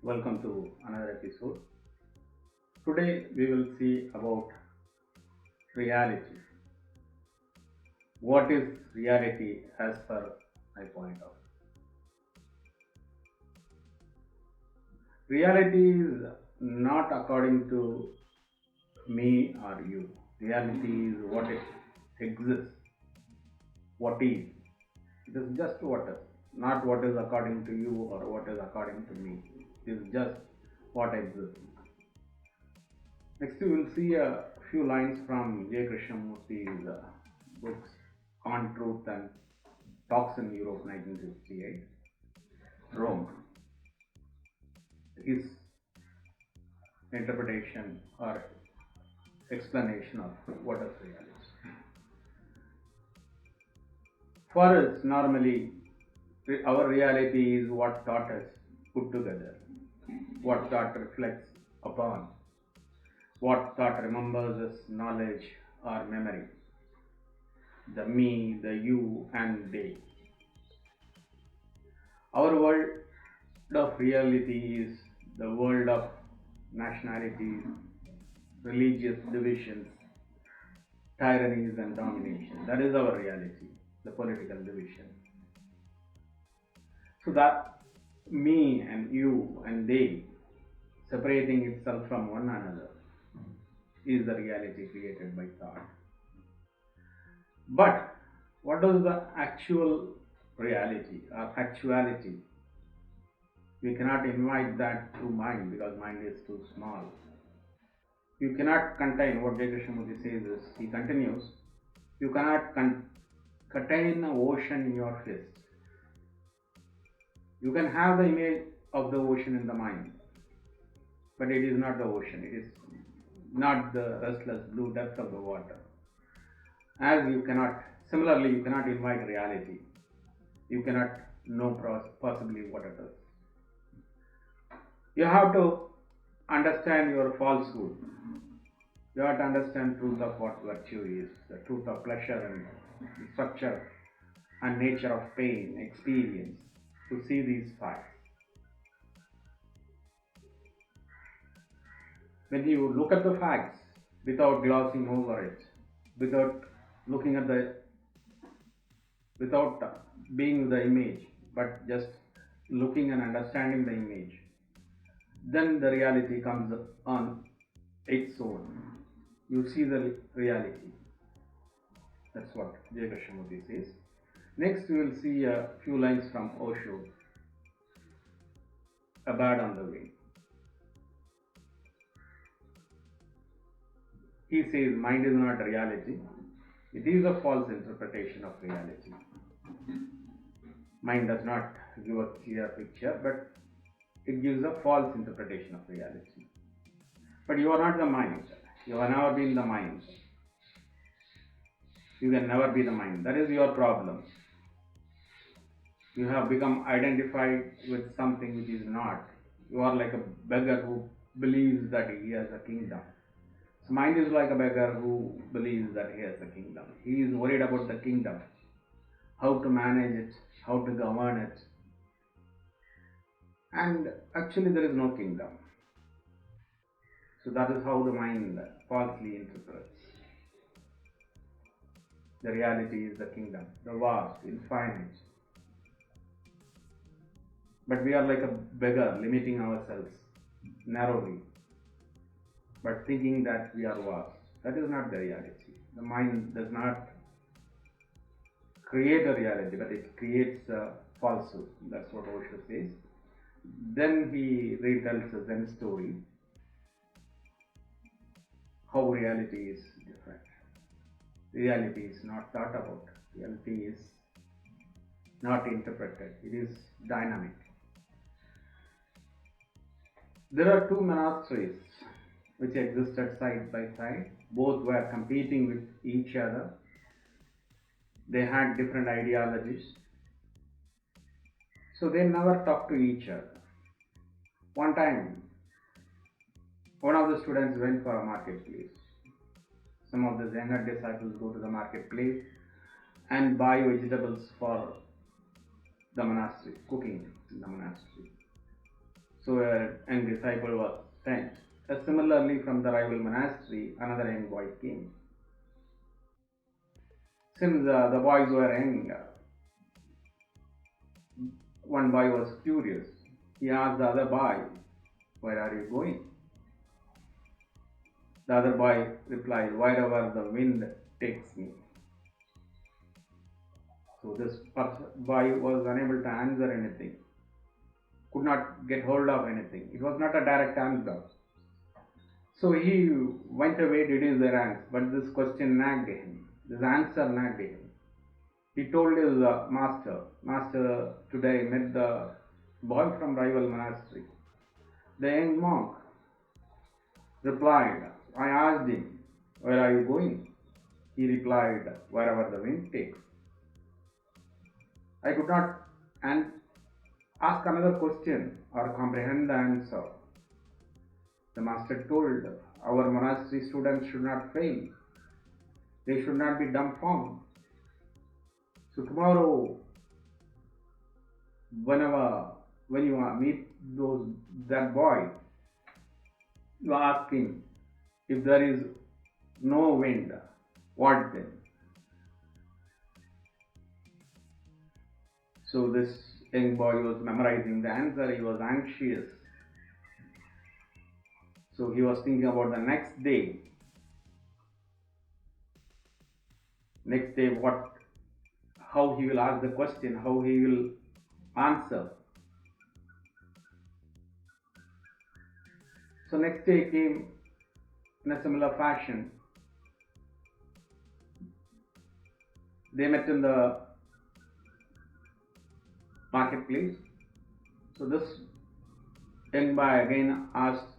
Welcome to another episode. Today we will see about reality. What is reality as per my point of view? Reality is not according to me or you. Reality is what it exists, what is. It is just what is, not what is according to you or what is according to me. It is just what exists. Next, we will see a few lines from J.Krishnamurti's books On Truth and Talks in Europe 1968, Rome. His interpretation or explanation of what is reality. For us, normally, our reality is what thought is put together, what thought reflects upon, what thought remembers as knowledge or memory, the me, the you, and they. Our world of reality is the world of nationalities, religious divisions, tyrannies, and domination. That is our reality, the political division. So that me and you and they separating itself from one another is the reality created by thought. But what is the actual reality or actuality? We cannot invite that to mind because mind is too small. You cannot contain what J.Krishnamurti says is, he continues, you cannot contain an ocean in your fist. You can have the image of the ocean in the mind, but it is not the ocean, it is not the restless blue depth of the water. As you cannot, similarly, you cannot invite reality. You cannot know possibly what it is. You have to understand your falsehood. You have to understand truth of what virtue is, the truth of pleasure and the structure and nature of pain, experience, to see these facts. When you look at the facts without glossing over it, without looking at without being the image, but just looking and understanding the image, then the reality comes on its own. You see the reality. That's what J. Krishnamurti says. Next, we will see a few lines from Osho, A Bird on the Wing. He says mind is not reality, it is a false interpretation of reality. Mind does not give a clear picture, but it gives a false interpretation of reality. But you are not the mind, you have never been the mind. You can never be the mind, that is your problem. You have become identified with something which is not. You are like a beggar who believes that he has a kingdom. So mind is like a beggar who believes that he has a kingdom. He is worried about the kingdom, how to manage it, how to govern it. And actually there is no kingdom. So that is how the mind falsely interprets. The reality is the kingdom, the vast, infinite. But we are like a beggar, limiting ourselves narrowly, but thinking that we are vast. That is not the reality. The mind does not create a reality, but it creates a falsehood. That's what Osho says. Then he retells a Zen story, how reality is different. Reality is not thought about. Reality is not interpreted. It is dynamic. There are two monasteries which existed side by side. Both were competing with each other. They had different ideologies. So they never talked to each other. One time, one of the students went for a marketplace. Some of the younger disciples go to the marketplace and buy vegetables for the monastery, cooking in the monastery. So a young disciple was sent. Similarly, from the rival monastery, another young boy came. Since the boys were young, one boy was curious. He asked the other boy, "Where are you going?" The other boy replied, "Wherever the wind takes me." So this boy was unable to answer anything, could not get hold of anything. It was not a direct answer. So he went away, did his errands, but this question nagged him. This answer nagged him. He told his Master, today I met the boy from rival monastery. The young monk replied, I asked him, where are you going? He replied, wherever the wind takes. I could not ask another question or comprehend the answer. The master told, our monastery students should not fail. They should not be dumbfounded. So tomorrow, when you meet that boy, you ask him, if there is no wind, what then? So this young boy was memorizing the answer. He was anxious. So he was thinking about the next day. How he will ask the question, how he will answer. So next day came in a similar fashion. They met in the marketplace. So this young boy again asked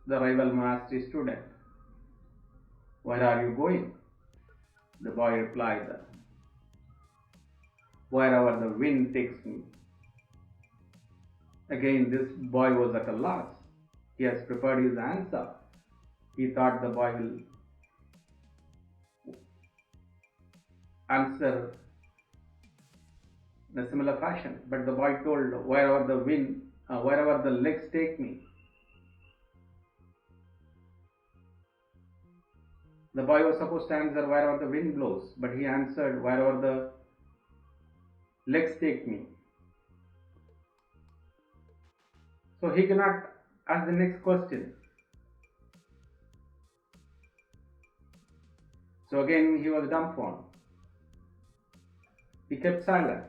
the rival monastery student, where are you going? The boy replied, wherever the wind takes me. Again, this boy was at a loss. He has prepared his answer. He thought the boy will answer in a similar fashion, but the boy told, wherever the legs take me. The boy was supposed to answer wherever the wind blows, but he answered wherever the legs take me. So he cannot ask the next question. So again he was dumbfounded. He kept silent.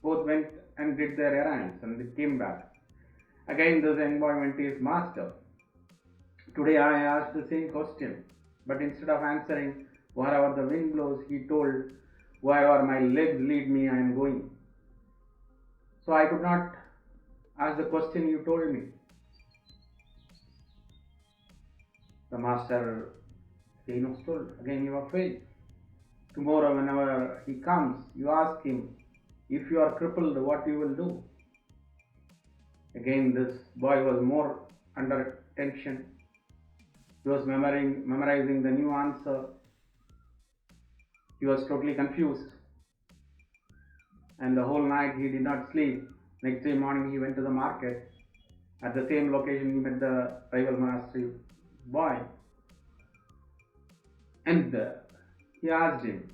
Both went and did their errands and they came back. Again this young boy went to his master. Today I asked the same question, but instead of answering wherever the wind blows, he told, wherever my legs lead me, I am going. So I could not ask the question you told me. The master told, again you are failed. Tomorrow whenever he comes, you ask him, if you are crippled, what you will do? Again this boy was more under tension. He was memorizing the new answer. He was totally confused. And the whole night he did not sleep. Next day morning he went to the market. At the same location he met the rival monastery boy. And he asked him,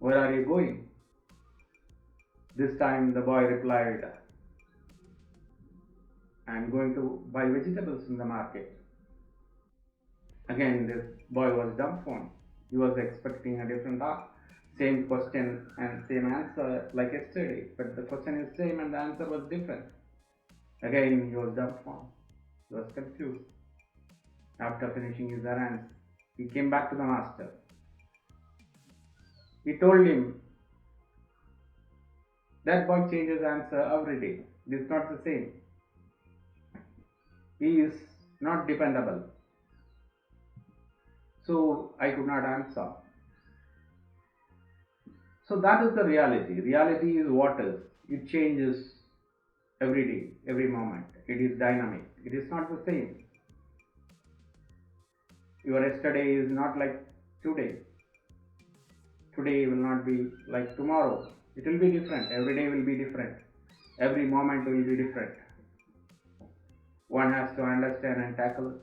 where are you going? This time the boy replied, I am going to buy vegetables in the market. Again this boy was dumbfounded. He was expecting a different same question and same answer like yesterday, but the question is same and the answer was different. Again he was dumbfounded. He was confused. After finishing his errands, he came back to the master. He told him, that boy changes answer every day. It is not the same. He is not dependable. So I could not answer. So that is the reality. Reality is what is. It changes every day, every moment. It is dynamic. It is not the same. Your yesterday is not like today. Today will not be like tomorrow. It will be different. Every day will be different. Every moment will be different. One has to understand and tackle it.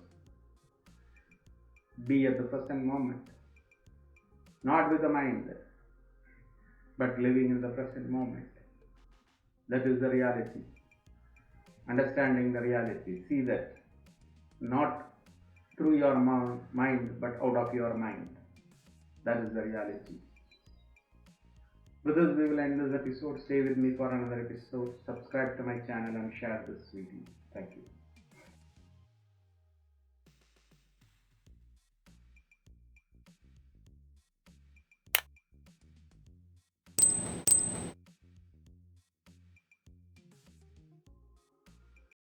Be at the present moment, not with the mind, but living in the present moment. That is the reality. Understanding the reality. See that not through your mind, but out of your mind. That is the reality. With this, we will end this episode. Stay with me for another episode. Subscribe to my channel and share this video. Thank you.